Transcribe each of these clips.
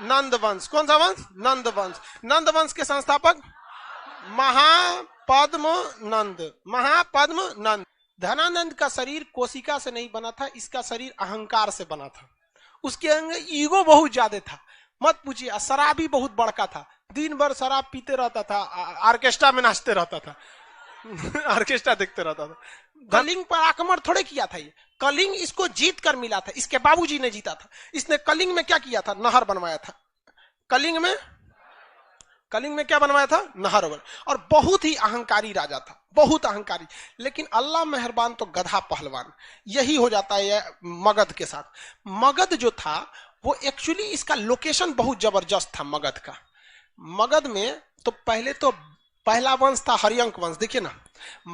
नंद वंश। कौन सा वंश? नंद वंश। नंद वंश के संस्थापक महापद्म नंद। महापद्म नंद। धनानंद का शरीर कोशिका से नहीं बना था, इसका शरीर अहंकार से बना था। उसके अंदर ईगो बहुत ज्यादा था, मत पूछिए। शराबी बहुत बड़का था, दिन भर शराब पीते रहता था, ऑर्केस्ट्रा में नाचते रहता था ऑर्केस्ट्रा देखते रहता था। कलिंग पर आक्रमण थोड़े किया था ये, कलिंग इसको जीत कर मिला था, इसके बाबूजी ने जीता था। इसने कलिंग में क्या किया था? नहर बनवाया था। कलिंग में क्या बनवाया था? नहर। और बहुत ही अहंकारी राजा था, बहुत अहंकारी। लेकिन अल्लाह मेहरबान तो गधा पहलवान। यही हो जाता है मगध के साथ। मगध जो था वो एक्चुअली इसका लोकेशन बहुत जबरदस्त था मगध का। मगध में तो पहले तो पहला वंश था हरियंक वंश। देखिए ना,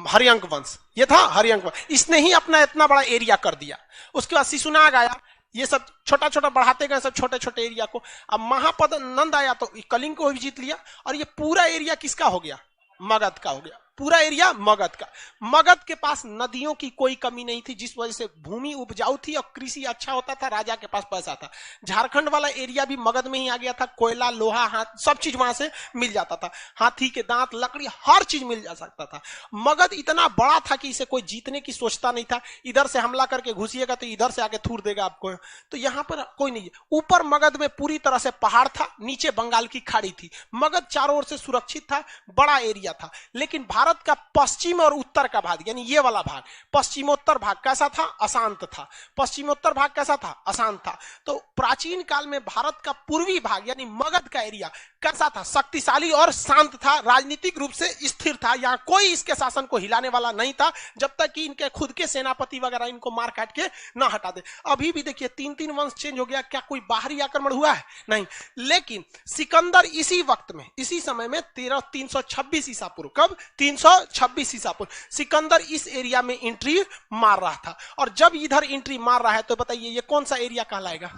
हरियंक वंश ये था, हरियंक वंश। इसने ही अपना इतना बड़ा एरिया कर दिया। उसके बाद शिशुनाग आया, ये सब छोटा छोटा बढ़ाते गए सब छोटे छोटे एरिया को। अब महापद नंद आया तो कलिंग को भी जीत लिया, और ये पूरा एरिया किसका हो गया? मगध का हो गया। पूरा एरिया मगध का। मगध के पास नदियों की कोई कमी नहीं थी, जिस वजह से भूमि उपजाऊ थी और कृषि अच्छा होता था, राजा के पास पैसा था। झारखंड वाला एरिया भी मगध में ही आ गया था। कोयला, लोहा, हाथ, सब चीज वहां से मिल जाता था। हाथी के दांत, लकड़ी, हर चीज मिल जा सकता था। मगध इतना बड़ा था कि इसे कोई जीतने की सोचता नहीं था। इधर से हमला करके घुसिएगा तो इधर से आके थूर देगा आपको, तो यहां पर कोई नहीं है। ऊपर मगध में पूरी तरह से पहाड़ था, नीचे बंगाल की खाड़ी थी। मगध चारों ओर से सुरक्षित था, बड़ा एरिया था। लेकिन भारत का पश्चिम और उत्तर का भाग, यानी ये वाला भाग, पश्चिमोत्तर भाग कैसा था? अशांत था। पश्चिमोत्तर भाग कैसा था? अशांत था। तो प्राचीन काल में भारत का पूर्वी भाग यानी मगध का एरिया कैसा था? शक्तिशाली और शांत था, राजनीतिक रूप से स्थिर था। यहां कोई इसके शासन को हिलाने वाला नहीं था, जब तक कि इनके खुद के सेनापति वगैरह इनको मार काट के ना हटा दे। अभी भी देखिए 3-3 वंश चेंज हो गया, क्या कोई बाहरी आक्रमण हुआ है? नहीं। लेकिन सिकंदर इसी वक्त में, इसी समय में 326 ईसा पूर्व, कब? 326 ईसा पूर्व सिकंदर इस एरिया में एंट्री मार रहा था। और जब इधर एंट्री मार रहा है तो बताइए ये कौन सा एरिया कहलाएगा?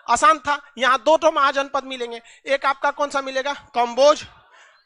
आसान था। यहां दो तो महाजनपद मिलेंगे, एक आपका कौन सा मिलेगा? कंबोज,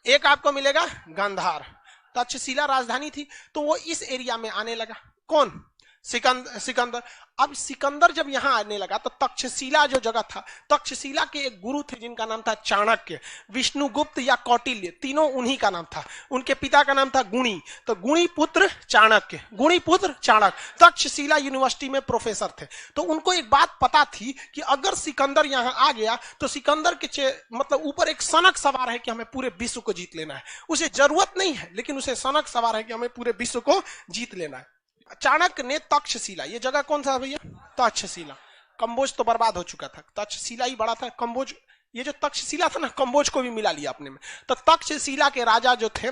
एक आपको मिलेगा गांधार। तक्षशिला राजधानी थी, तो वो इस एरिया में आने लगा। कौन? सिकंदर। अब सिकंदर जब यहां आने लगा तो तक्षशिला जो जगह था, तक्षशिला के एक गुरु थे जिनका नाम था चाणक्य, विष्णुगुप्त या कौटिल्य, तीनों उन्हीं का नाम था। उनके पिता का नाम था गुणी, तो गुणी पुत्र चाणक्य, गुणी पुत्र चाणक्य तक्षशिला यूनिवर्सिटी में प्रोफेसर थे। तो उनको एक बात पता थी कि अगर सिकंदर यहां आ गया तो सिकंदर के मतलब ऊपर एक सनक सवार है कि हमें पूरे विश्व को जीत लेना है। उसे जरूरत नहीं है, लेकिन उसे सनक सवार है कि हमें पूरे विश्व को जीत लेना है। चाणक्य ने तक्षशिला, ये जगह कौन सा है भैया? तक्षशिला। कंबोज तो बर्बाद हो चुका था, तक्षशिला ही बड़ा था। कंबोज, ये जो तक्षशिला था ना, कंबोज को भी मिला लिया अपने में। तो तक्षशिला के राजा जो थे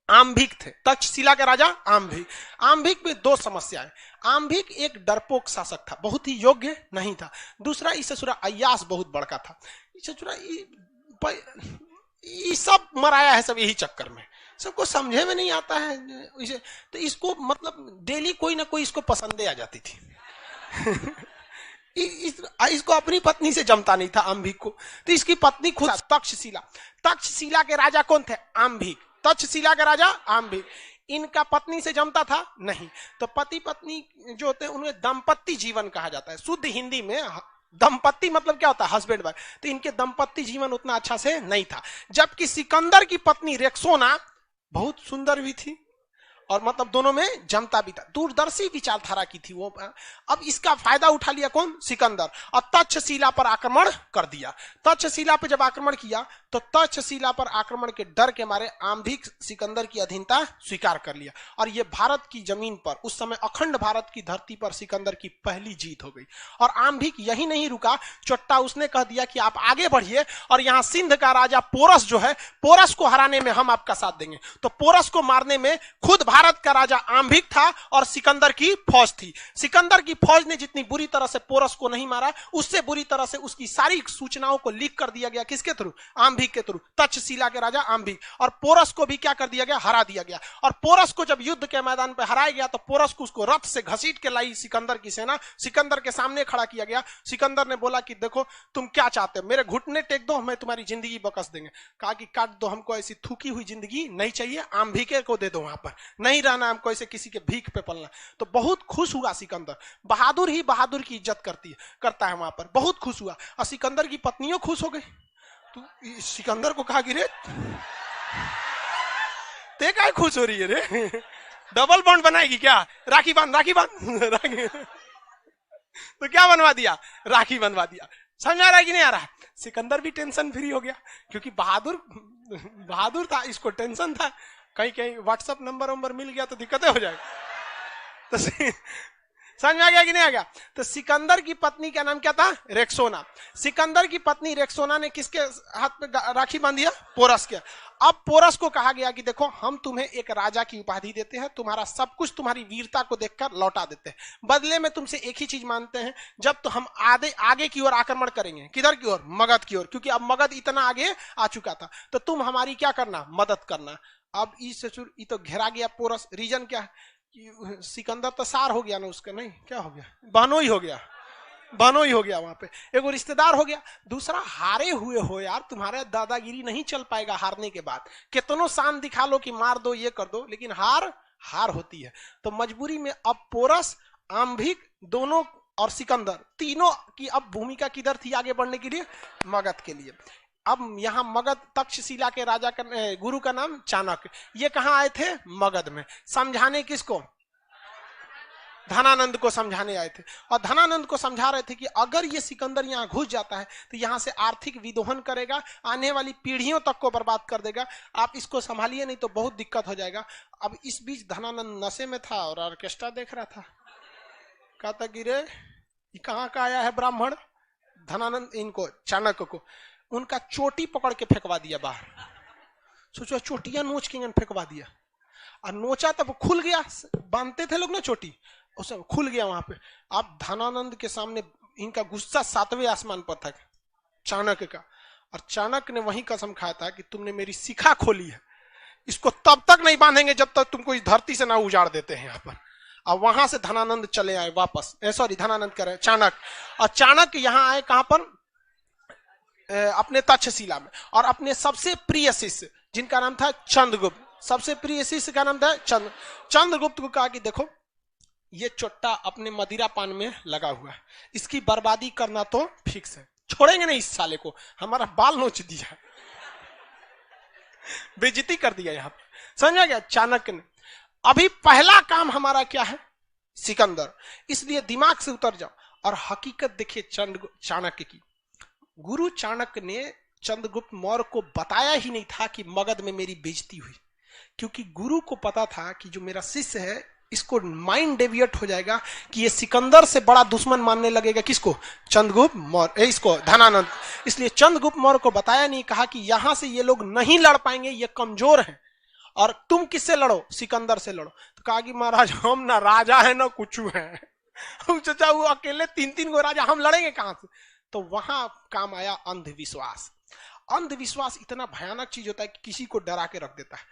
आम्भिक थे। तक्षशिला के राजा आम्भिक। आम्भिक में दो समस्याएं। आम्भिक एक डरपोक शासक था, बहुत ही योग्य नहीं था। दूसरा, इस ससुरा अय्यास बहुत बड़का था। इस ससुरा ये सब मराया है सब यही चक्कर में, सबको समझे में नहीं आता है इसे। तो इसको मतलब डेली कोई ना कोई इसको पसंदे आ जाती थी इसको अपनी पत्नी से जमता नहीं था आम्भिक को, तो इसकी पत्नी खुद तक्षशिला। तक्षशिला के राजा कौन थे? आम्भिक। तक्षशिला के राजा आम्भिक। इनका पत्नी से जमता था नहीं, तो पति पत्नी जो होते हैं उन्हें दाम्पत्य जीवन कहा जाता है। शुद्ध हिंदी में दंपत्ति मतलब क्या होता है? Husband wife. तो इनके दंपत्ति जीवन उतना अच्छा से नहीं था। जबकि सिकंदर की पत्नी रेक्सोना बहुत सुंदर भी थी और मतलब दोनों में जमता भी था, दूरदर्शी विचारधारा की थी वो। अब इसका फायदा उठा लिया कौन? सिकंदर, और तक्षशिला पर आक्रमण कर दिया। तक्षशिला पर जब आक्रमण किया तो तक्षशिला पर आक्रमण के डर के मारे आम्भिक सिकंदर की अधीनता स्वीकार कर लिया, और ये भारत की जमीन पर, उस समय अखंड भारत की धरती पर सिकंदर की पहली जीत हो गई। और आम्भिक यही नहीं रुका, चोट्टा उसने कह दिया कि आप आगे बढ़िए और यहाँ सिंध का राजा पोरस जो है, पोरस को हराने में हम आपका साथ देंगे। तो पोरस को मारने में खुद भारत का राजा आम्भिक था और सिकंदर की फौज थी। सिकंदर की फौज ने जितनी बुरी तरह से पोरस को नहीं मारा, उससे बुरी तरह से उसकी सारी सूचनाओं को लीक कर दिया गया। किसके थ्रू? आम्भिक के थ्रू, तक्षशिला के राजा आम्भिक। और पोरस को भी क्या कर दिया गया? हरा दिया गया। और पोरस को जब युद्ध के मैदान पर हराया गया तो पोरस को उसको रथ से घसीट के लाई सिकंदर की सेना, सिकंदर के सामने खड़ा किया गया। सिकंदर ने बोला कि देखो तुम क्या चाहते हो, मेरे घुटने टेक दो, मैं तुम्हारी जिंदगी बकस देंगे। कहा कि काट दो, हमको ऐसी थूकी हुई जिंदगी नहीं चाहिए, आम्भिके को दे दो वहां पर, नहीं रहना हमको ऐसे किसी के भीख पे पलना। तो बहुत खुश हुआ सिकंदर, बहादुर ही बहादुर की इज्जत करता है वहां पर, बहुत खुश हुआ। और सिकंदर की पत्नियों खुश हो गई। तो सिकंदर को कहा कि रे ते काय खुश हो रही है रे, डबल बॉन्ड बनाएगी क्या, राखी बांध राखी। तो क्या बनवा दिया, राखी बनवा दिया। समझ आ रहा है कि नहीं आ रहा। सिकंदर भी टेंशन फ्री हो गया, क्योंकि बहादुर था, इसको टेंशन था कहीं व्हाट्सएप नंबर मिल गया तो दिक्कतें हो जाएगी। तो समझ में आ गया कि नहीं आ गया। तो सिकंदर की पत्नी का नाम क्या था, रेक्सोना। सिकंदर की पत्नी रेक्सोना ने किसके हाथ पे राखी बांधी है, पोरस के। अब पोरस को कहा गया कि देखो हम तुम्हें एक राजा की उपाधि देते हैं, तुम्हारा सब कुछ तुम्हारी वीरता को देखकर लौटा देते हैं, बदले में तुमसे एक ही चीज मानते हैं, जब तो हम आगे की ओर आक्रमण करेंगे। किधर की ओर, मगध की ओर, क्योंकि अब मगध इतना आगे आ चुका था, तो तुम हमारी क्या करना, मदद करना। अब ये तो घेरा गया पोरस। रीजन क्या है, सिकंदर तो सार हो गया ना उसका, नहीं क्या हो गया, बहनोई हो गया वहां पे, एगो रिश्तेदार हो गया। दूसरा, हारे हुए हो यार, तुम्हारे दादागिरी नहीं चल पाएगा हारने के बाद, कितनों शान दिखा लो कि मार दो ये कर दो, लेकिन हार होती है। तो मजबूरी में अब पोरस, आम्भिक दोनों और सिकंदर तीनों की अब भूमिका किधर थी आगे बढ़ने के लिए, मगध के लिए। अब यहां मगध, तक्षशिला के राजा का गुरु का नाम चाणक्य, ये कहां आए थे, मगध में। समझाने किसको, धनानंद को समझाने आए थे। और धनानंद को समझा रहे थे कि अगर ये सिकंदर यहाँ घुस जाता है तो यहाँ से आर्थिक विदोहन करेगा, आने वाली पीढ़ियों तक को बर्बाद कर देगा, आप इसको संभालिए नहीं तो बहुत दिक्कत हो जाएगा। अब इस बीच धनानंद नशे में था और ऑर्केस्ट्रा देख रहा था। कहता कि रे ये कहाँ का आया है ब्राह्मण। धनानंद इनको, चाणक्य को, उनका चोटी पकड़ के फेंकवा दिया बाहर। सोचो, चोटियां नोच के फेंकवा दिया, और नोचा तब खुल गया, बांधते थे लोग ना चोटी, उसे खुल गया वहां पे। अब धनानंद के सामने इनका गुस्सा 7वें आसमान पर था, चाणक्य का। और चाणक्य ने वही कसम खाया था कि तुमने मेरी शिखा खोली है, इसको तब तक नहीं बांधेंगे जब तक तुमको इस धरती से ना उजाड़ देते हैं यहाँ पर। अब वहां से धनानंद चले आए वापस, धनानंद कह रहे चाणक्य। और चाणक्य यहाँ आए कहां पर, अपने तक्षशिला में, और अपने सबसे प्रिय शिष्य जिनका नाम था चंद्रगुप्त, सबसे प्रिय शिष्य का नाम था चंद्रगुप्त को कहा कि देखो ये चोट्टा अपने मदिरा पान में लगा हुआ है, इसकी बर्बादी करना तो फिक्स है, छोड़ेंगे नहीं इस साले को, हमारा बाल नोच दिया, बेइज्जती कर दिया यहाँ पे। समझ गया चाणक्य ने। अभी पहला काम हमारा क्या है, सिकंदर, इसलिए दिमाग से उतर जाओ और हकीकत देखिए चाणक्य की। गुरु चाणक्य ने चंद्रगुप्त मौर्य को बताया ही नहीं था कि मगध में मेरी बेइज्जती हुई, क्योंकि गुरु को पता था कि जो मेरा शिष्य है इसको माइंड डेविएट हो जाएगा कि ये सिकंदर से बड़ा दुश्मन मानने लगेगा किसको, चंद्रगुप्त मौर्य, इसको धनानंद। इसलिए चंद्रगुप्त मौर्य को बताया नहीं, कहा कि यहां से ये लोग नहीं लड़ पाएंगे, ये कमजोर हैं, और तुम किससे लड़ो, सिकंदर से लड़ो। तो कहा कि महाराज हम ना राजा है ना कुछ है, हम चाचा वो अकेले 3-3 गो राजा, हम लड़ेंगे कहां से। तो वहां काम आया अंधविश्वास। अंधविश्वास इतना भयानक चीज होता है कि किसी को डरा के रख देता है।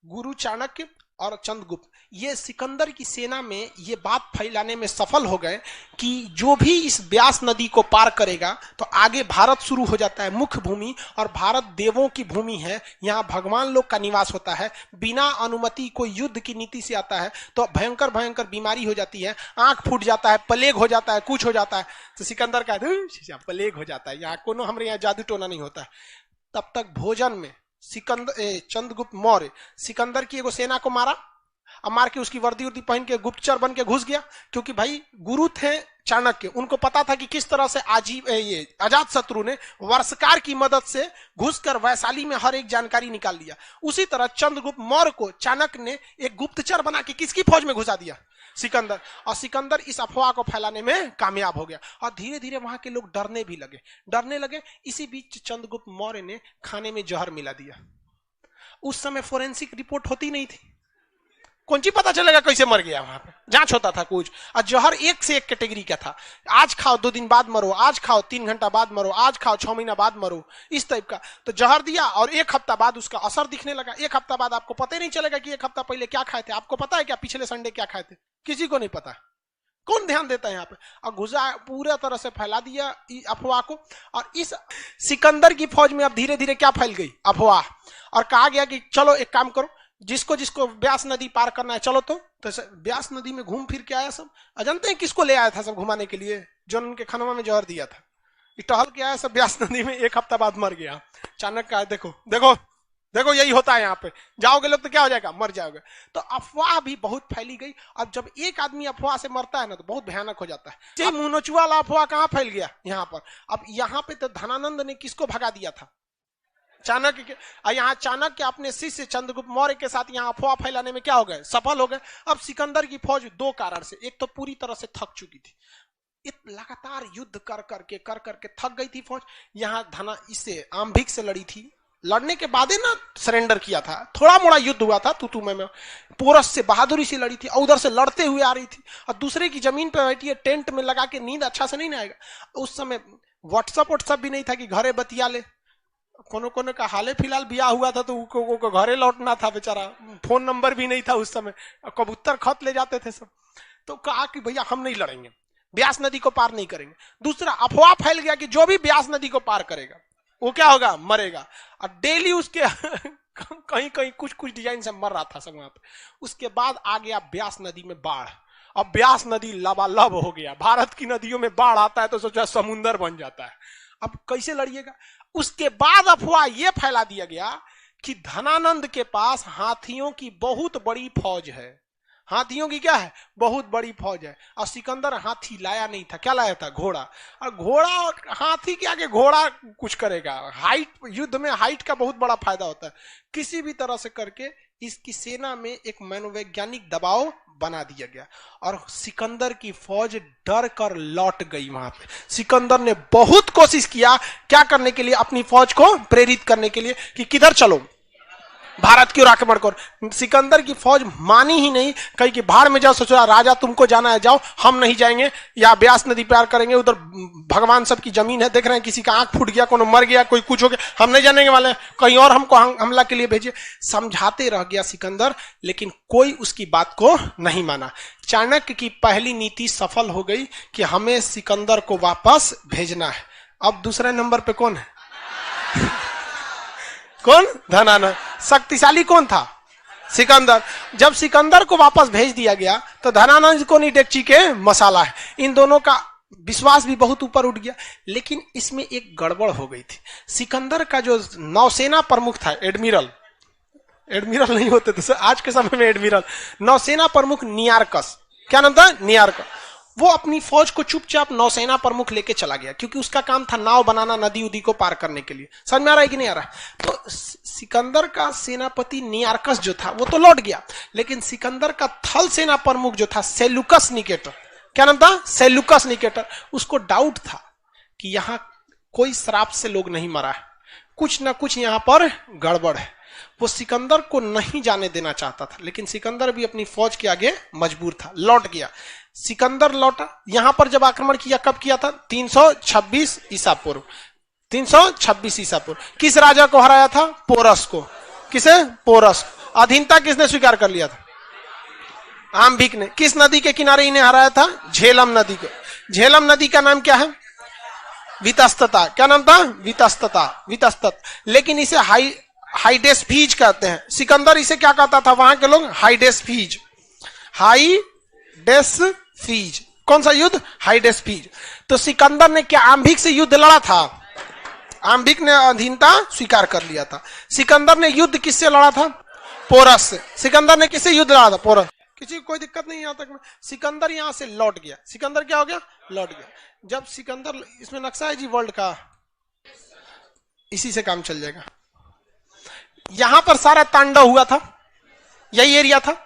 गुरु चाणक्य और चंद्रगुप्त ये सिकंदर की सेना में ये बात फैलाने में सफल हो गए कि जो भी इस व्यास नदी को पार करेगा तो आगे भारत शुरू हो जाता है, मुख्य भूमि, और भारत देवों की भूमि है, यहाँ भगवान लोग का निवास होता है। बिना अनुमति कोई युद्ध की नीति से आता है तो भयंकर भयंकर बीमारी हो जाती है, आंख फूट जाता है, प्लेग हो जाता है, कुछ हो जाता है। तो सिकंदर का प्लेग हो जाता है, यहाँ कोनो हमारे यहाँ जादू टोना नहीं होता है। तब तक भोजन में चंद्रगुप्त मौर्य सिकंदर की एगो सेना को मारा, अब मार के उसकी वर्दी उर्दी पहन के गुप्तचर बन के घुस गया, क्योंकि भाई गुरु थे चाणक्य, उनको पता था कि किस तरह से अजात शत्रु ने वर्षकार की मदद से घुसकर वैशाली में हर एक जानकारी निकाल लिया। उसी तरह चंद्रगुप्त मौर्य को चाणक्य ने एक गुप्तचर बना के किसकी फौज में घुसा दिया, सिकंदर। और सिकंदर इस अफवाह को फैलाने में कामयाब हो गया, और धीरे धीरे वहां के लोग डरने लगे। इसी बीच चंद्रगुप्त मौर्य ने खाने में जहर मिला दिया। उस समय फोरेंसिक रिपोर्ट होती नहीं थी, कौन सी पता चलेगा कैसे मर गया, वहां पे जांच होता था कुछ। और जहर एक से एक कैटेगरी का था, आज खाओ 2 दिन बाद मरो, आज खाओ 3 घंटा बाद मरो, आज खाओ 6 महीना बाद मरो, इस टाइप का। तो जहर दिया और 1 हफ्ता बाद उसका असर दिखने लगा। 1 हफ्ता बाद आपको पता ही नहीं चलेगा कि 1 हफ्ता पहले क्या खाए थे। आपको पता है क्या पिछले संडे क्या खाए थे? किसी को नहीं पता, कौन ध्यान देता है यहाँ पे। और घुसा पूरा तरह से फैला दिया अफवाह को। और इस सिकंदर की फौज में अब धीरे धीरे क्या फैल गई, अफवाह। और कहा गया कि चलो एक काम करो, जिसको जिसको ब्यास नदी पार करना है चलो, तो ब्यास नदी में घूम फिर के आया सब। अजनते हैं किसको ले आया था सब घुमाने के लिए? जो उनके खनवा में जहर दिया था, टहल के आया सब ब्यास नदी में, 1 हफ्ता बाद मर गया। अचानक का देखो देखो देखो, यही होता है यहाँ पे, जाओगे लोग तो क्या हो जाएगा, मर जाओगे। तो अफवाह भी बहुत फैली गई। अब जब एक आदमी अफवाह से मरता है ना तो बहुत भयानक हो जाता है। मुनोचुआ वाला अफवाह कहाँ फैल गया यहाँ पर। अब यहाँ पे तो धनानंद ने किसको भगा दिया था? चाणक्य। यहाँ चाणक्य अपने शिष्य चंद्रगुप्त मौर्य के साथ यहाँ अफवाह फैलाने में क्या हो गए, सफल हो गए। अब सिकंदर की फौज 2 कारण से, एक तो पूरी तरह से थक चुकी थी, लगातार युद्ध कर करके थक गई थी फौज। यहाँ इससे आम्भिक से लड़ी थी, लड़ने के बाद ही ना सरेंडर किया था, थोड़ा मोड़ा युद्ध हुआ था तुतु में। पोरस से बहादुरी से लड़ी थी और उधर से लड़ते हुए आ रही थी, और दूसरे की जमीन पे बैठी है, टेंट में लगा के, नींद अच्छा से नहीं ना आएगा। उस समय व्हाट्सएप भी नहीं था कि घरे बतिया ले। कोनो कोनो का हाले फिलहाल ब्याह हुआ था तो घरे लौटना था बेचारा, फोन नंबर भी नहीं था उस समय, कबूतर खत ले जाते थे सब। तो कहा कि भैया हम नहीं लड़ेंगे, ब्यास नदी को पार नहीं करेंगे। दूसरा अफवाह फैल गया कि जो भी ब्यास नदी को पार करेगा वो क्या होगा, मरेगा। और डेली उसके कहीं कहीं कुछ कुछ डिजाइन से मर रहा था सब वहां पे। उसके बाद आ गया ब्यास नदी में बाढ़। अब ब्यास नदी लबालब हो गया। भारत की नदियों में बाढ़ आता है तो सोचा समुंदर बन जाता है। अब कैसे लड़िएगा। उसके बाद अफवाह यह फैला दिया गया कि धनानंद के पास हाथियों की बहुत बड़ी फौज है। हाथियों की क्या है, बहुत बड़ी फौज है। और सिकंदर हाथी लाया नहीं था, क्या लाया था, घोड़ा। और घोड़ा, हाथी के आगे घोड़ा कुछ करेगा। हाइट, युद्ध में हाइट का बहुत बड़ा फायदा होता है। किसी भी तरह से करके इसकी सेना में एक मनोवैज्ञानिक दबाव बना दिया गया और सिकंदर की फौज डर कर लौट गई। वहां पे सिकंदर ने बहुत कोशिश किया, क्या करने के लिए, अपनी फौज को प्रेरित करने के लिए कि किधर चलो, भारत की ओर आक्रमण करो। सिकंदर की फौज मानी ही नहीं, कहीं कि भाड़ में जाओ। सोचा राजा तुमको जाना है जाओ, हम नहीं जाएंगे, या ब्यास नदी पार करेंगे, उधर भगवान सबकी जमीन है, देख रहे हैं किसी का आंख फूट गया, कोनो मर गया, कोई कुछ हो गया, हम नहीं जाने वाले, कहीं और हमको हमला के लिए भेजिए। समझाते रह गया सिकंदर, लेकिन कोई उसकी बात को नहीं माना। चाणक्य की पहली नीति सफल हो गई कि हमें सिकंदर को वापस भेजना है। अब दूसरे नंबर पे कौन है, कौन, धनानंद। शक्तिशाली कौन था, सिकंदर। जब सिकंदर को वापस भेज दिया गया तो धनानंद को नहीं डेगची के मसाला है। इन दोनों का विश्वास भी बहुत ऊपर उठ गया। लेकिन इसमें एक गड़बड़ हो गई थी। सिकंदर का जो नौसेना प्रमुख था, एडमिरल नहीं होते थे आज के समय में, एडमिरल, नौसेना प्रमुख नियारकस, क्या नाम था, नियारकस, वो अपनी फौज को चुपचाप नौसेना प्रमुख लेके चला गया, क्योंकि उसका काम था नाव बनाना नदी उदी को पार करने के लिए। समझ में आ रहा है कि नहीं आ रहा। तो सिकंदर का सेनापति नियारकस जो था वो तो लौट गया, लेकिन सिकंदर का थल सेना प्रमुख जो था सेलुकस निकेटर, क्या नाम था, सेलुकस निकेटर, उसको डाउट था कि यहां कोई श्राप से लोग नहीं मरा है, कुछ ना कुछ यहां पर गड़बड़ है। वो सिकंदर को नहीं जाने देना चाहता था, लेकिन सिकंदर भी अपनी फौज के आगे मजबूर था, लौट गया। सिकंदर लौटा, यहां पर जब आक्रमण किया, कब किया था, 326 ईसा पूर्व, 326 ईसा पूर्व। किस राजा को हराया था, पोरस को। किसे, पोरस। अधीनता किसने स्वीकार कर लिया था, आम्भिक ने। किस नदी के किनारे इन्हें हराया था, झेलम नदी को। झेलम नदी का नाम क्या है, वितस्तता। क्या नाम था, वितस्तत। लेकिन इसे हाइडेस्फीज कहते हैं। सिकंदर इसे क्या कहता था वहां के लोग, हाइडेस्फीज। हाइडेस्फीज, कौन सा युद्ध, हाइडेस्फीज। तो सिकंदर ने क्या आम्भिक से युद्ध लड़ा था, आम्भिक ने अधीनता स्वीकार कर लिया था। सिकंदर ने युद्ध किससे लड़ा था, पोरस से। सिकंदर ने किससे युद्ध लड़ा था, पोरस। किसी को कोई दिक्कत नहीं, यहां तक में सिकंदर यहां से लौट गया। सिकंदर क्या हो गया, लौट गया। जब सिकंदर, इसमें नक्शा है जी वर्ल्ड का, इसी से काम चल जाएगा। यहां पर सारा तांडव हुआ था, यही एरिया था।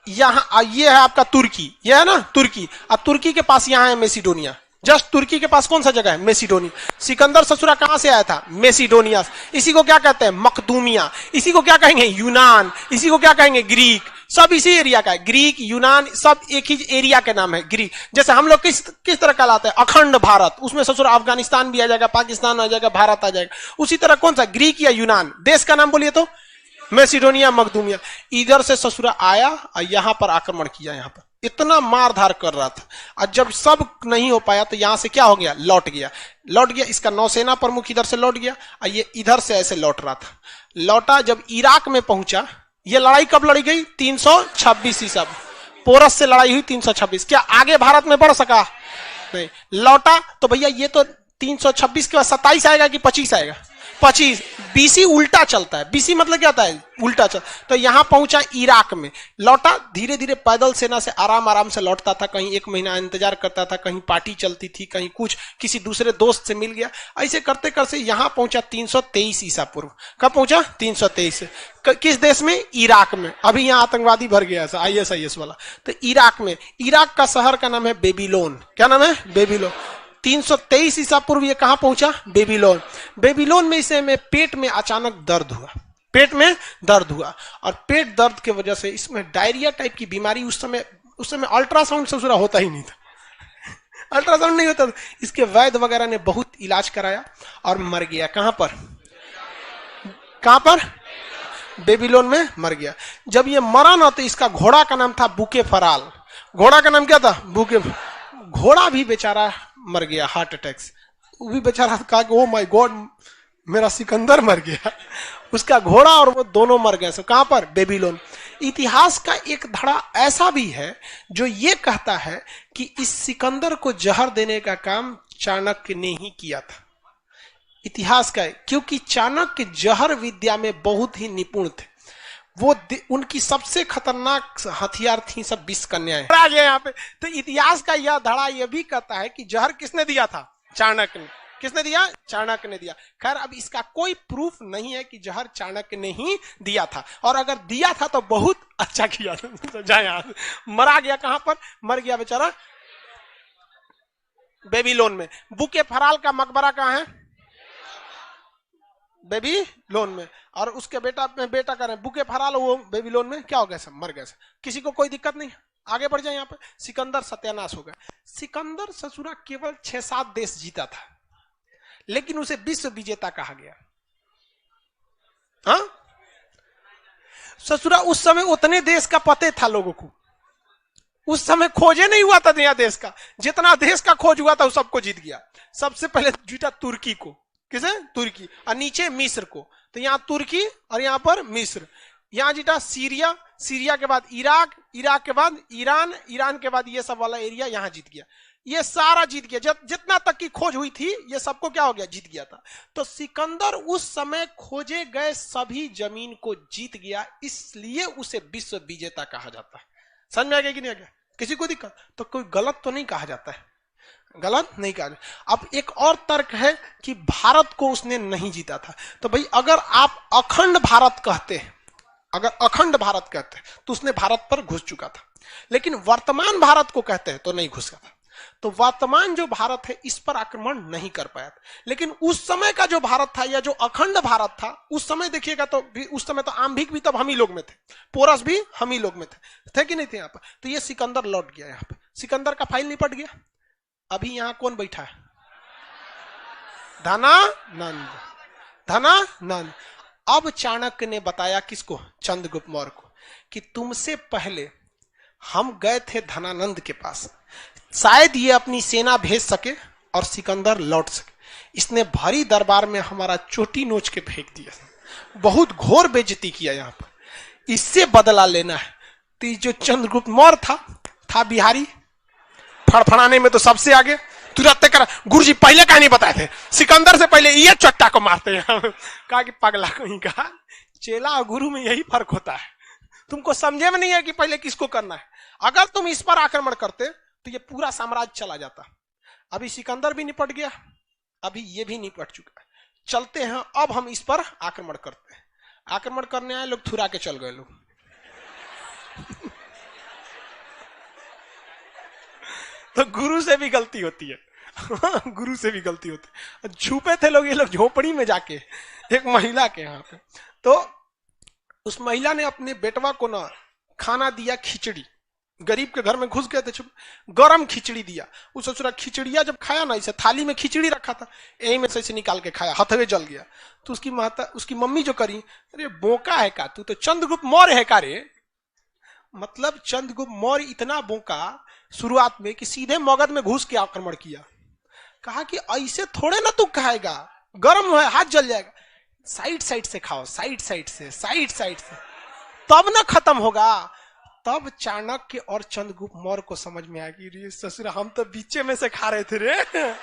यहां ये है आपका तुर्की, ये है ना तुर्की। अब तुर्की के पास यहां है मेसिडोनिया। जस्ट तुर्की के पास कौन सा जगह है, मेसिडोनिया। सिकंदर ससुरा कहां से आया था, मेसिडोनिया। इसी को क्या कहते हैं, मकदूमिया। इसी को क्या कहेंगे, यूनान। इसी को क्या कहेंगे, ग्रीक। सब इसी एरिया का है, ग्रीक, यूनान, सब एक ही एरिया के नाम है, ग्रीक। जैसे हम लोग किस तरह कहलाते हैं, अखंड भारत, उसमें ससुरा अफगानिस्तान भी आ जाएगा, पाकिस्तान आ जाएगा, भारत आ जाएगा। उसी तरह कौन सा, ग्रीक या यूनान। देश का नाम बोलिए तो मेसिडोनिया, मकदूमिया। इधर से ससुरा आया और यहां पर आक्रमण किया। यहां पर इतना मारधार कर रहा था, और जब सब नहीं हो पाया तो यहां से क्या हो गया, लौट गया। इसका नौसेना प्रमुख इधर से लौट गया और ये इधर से ऐसे लौट रहा था। लौटा, जब इराक में पहुंचा, ये लड़ाई कब लड़ी गई? 326 ईसा। पोरस से लड़ाई हुई 326। क्या आगे भारत में बढ़ सका? नहीं। लौटा तो भैया ये तो 326 के बाद 27 आएगा कि 25 आएगा? 25। बीसी उल्टा चलता है। बीसी मतलब क्या होता है? उल्टा चल। तो यहां पहुंचा इराक में, लौटा धीरे धीरे पैदल सेना से आराम आराम से लौटता था, कहीं 1 महीना इंतजार करता था, कहीं पार्टी चलती थी, कहीं कुछ, किसी दूसरे दोस्त से मिल गया, ऐसे करते करते यहां पहुंचा 323 ईसा पूर्व। कब पहुंचा? 323। किस देश में? इराक में। अभी यहां आतंकवादी भर गया है ISIS वाला। तो इराक में, इराक का शहर का नाम है बेबीलोन। क्या नाम है? बेबीलोन। 323 ईसा पूर्व ये कहां पहुंचा? बेबीलोन। बेबीलोन में इसे में पेट में अचानक दर्द हुआ, पेट में दर्द हुआ, और पेट दर्द की वजह से इसमें डायरिया टाइप की बीमारी, उस समय अल्ट्रासाउंड ससुरा होता ही नहीं था, अल्ट्रासाउंड नहीं होता था। इसके वैद्य वगैरह ने बहुत इलाज कराया और मर गया। कहां पर? कहां पर? बेबीलोन में मर गया। जब ये मरा ना तो इसका घोड़ा का नाम था बुके फराल। घोड़ा का नाम क्या था? बुके। घोड़ा भी बेचारा मर गया हार्ट अटैक से। वो भी बेचारा कहा कि ओ माय गॉड मेरा सिकंदर मर गया। उसका घोड़ा और वो दोनों मर गए। कहां पर? बेबीलोन। इतिहास का एक धड़ा ऐसा भी है जो ये कहता है कि इस सिकंदर को जहर देने का काम चाणक्य ने ही किया था। इतिहास का है, क्योंकि चाणक्य जहर विद्या में बहुत ही निपुण थे। वो उनकी सबसे खतरनाक हथियार थी सब 20 कन्याएं। यहाँ पे तो इतिहास का यह धड़ा यह भी कहता है कि जहर किसने दिया था? चाणक्य ने। किसने दिया? चाणक्य ने दिया। खैर अब इसका कोई प्रूफ नहीं है कि जहर चाणक्य ने ही दिया था, और अगर दिया था तो बहुत अच्छा किया था। मरा गया। कहां पर मर गया बेचारा? बेबीलोन में। बुके फराल का मकबरा कहां है? बेबीलोन में। और उसके बेटा कर रहे हैं बुके फराल, वो बेबीलोन में क्या हो गया? सब मर गए। किसी को कोई दिक्कत नहीं। आगे बढ़ जाए। यहाँ पे सिकंदर सत्यानाश हो गया। सिकंदर ससुरा केवल 6-7 देश जीता था, लेकिन उसे विश्व विजेता कहा गया। हाँ ससुरा उस समय उतने देश का पते था लोगों को। उस समय खोजे नहीं हुआ था नया देश का। जितना देश का खोज हुआ था वो सबको जीत गया। सबसे पहले जीता तुर्की को। किसे? तुर्की। और नीचे मिस्र को। तो यहां तुर्की और यहां पर मिस्र। यहां जीता सीरिया, सीरिया के बाद इराक, इराक के बाद ईरान, ईरान के बाद ये सब वाला एरिया यहां जीत गया। ये सारा जीत गया। जितना तक की खोज हुई थी ये सबको क्या हो गया? जीत गया था। तो सिकंदर उस समय खोजे गए सभी जमीन को जीत गया, इसलिए उसे विश्व विजेता कहा जाता है। समझ में आ गया कि नहीं आ गया? किसी को दिक्कत? तो कोई गलत तो नहीं कहा जाता है, गलत नहीं कहा। अब एक और तर्क है कि भारत को उसने नहीं जीता था। तो भाई अगर आप अखंड भारत कहते हैं, अगर अखंड भारत कहते हैं तो उसने भारत पर घुस चुका था, लेकिन वर्तमान भारत को कहते हैं तो नहीं घुसा था। तो वर्तमान जो भारत है इस पर आक्रमण नहीं कर पाया था। लेकिन उस समय का जो भारत था या जो अखंड भारत था, उस समय देखिएगा तो उस समय तो आम्भिक भी तब हम ही लोग में थे, पोरस भी हम ही लोग में थे कि नहीं थे यहाँ पर। तो ये सिकंदर लौट गया। यहाँ पे सिकंदर का फाइल निपट गया। अभी यहां कौन बैठा है? धनानंद। धनानंद। अब चाणक्य ने बताया किसको? चंद्रगुप्त मौर्य को, कि तुमसे पहले हम गए थे धनानंद के पास, शायद ये अपनी सेना भेज सके और सिकंदर लौट सके। इसने भारी दरबार में हमारा चोटी नोच के फेंक दिया, बहुत घोर बेइज्जती किया। यहां पर इससे बदला लेना है। तो जो चंद्रगुप्त मौर्य था बिहारी, फड़फड़ाने में तो सबसे आगे। तुरंत कर गुरुजी पहले कहा नहीं बताए थे, सिकंदर से पहले ये चट्टा को मारते हैं। कहा कि पगला कहीं का, चेला और गुरु में यही फर्क होता है। तुमको समझे में नहीं है कि पहले किसको करना है। अगर तुम इस पर आक्रमण करते तो ये पूरा साम्राज्य चला जाता। अभी सिकंदर भी निपट गया, अभी ये भी निपट चुका है। चलते हैं अब हम इस पर आक्रमण करते हैं। आक्रमण करने आए लोग, थुरा के चल गए लोग। तो गुरु से भी गलती होती है। गुरु से भी गलती होती है। छुपे थे लोग, ये लोग झोपड़ी में जाके एक महिला के यहाँ पे, तो उस महिला ने अपने बेटवा को ना खाना दिया, खिचड़ी। गरीब के घर में घुस गए थे, छुप गरम खिचड़ी दिया। उस ससुरा खिचड़िया जब खाया ना, इसे थाली में खिचड़ी रखा था, यही में से निकाल के खाया, हथवे जल गया। तो उसकी मम्मी जो करी, अरे बोका है का तू, तो चंद्रगुप्त मौर्य है का रे। मतलब चंद्रगुप्त मौर्य इतना बोका शुरुआत में कि सीधे मगध में घुस के आक्रमण किया। कहा कि ऐसे थोड़े ना तू खाएगा, गर्म है, हाथ जल जाएगा, साइड साइड से खाओ, साइड साइड से। तब ना खत्म होगा। तब चाणक्य और चंद्रगुप्त मौर्य को समझ में आया कि रे ससुर हम तो बीचे में से खा रहे थे रे,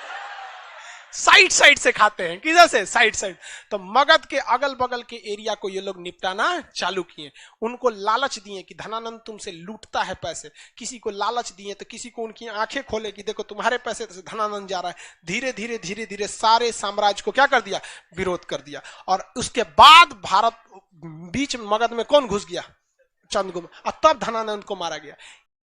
साइड साइड से खाते हैं। किधर से? Side side. तो मगध के अगल बगल के एरिया को ये लोग निपटाना चालू किए। उनको लालच दिए कि धनानंद तुमसे लूटता है पैसे, किसी को लालच दिए तो किसी को उनकी आंखें खोले कि देखो तुम्हारे पैसे से धनानंद जा रहा है। धीरे धीरे धीरे धीरे सारे साम्राज्य को क्या कर दिया? विरोध कर दिया। और उसके बाद भारत बीच में मगध में कौन घुस गया? चंद्रगुप्त। और तब धनानंद को मारा गया।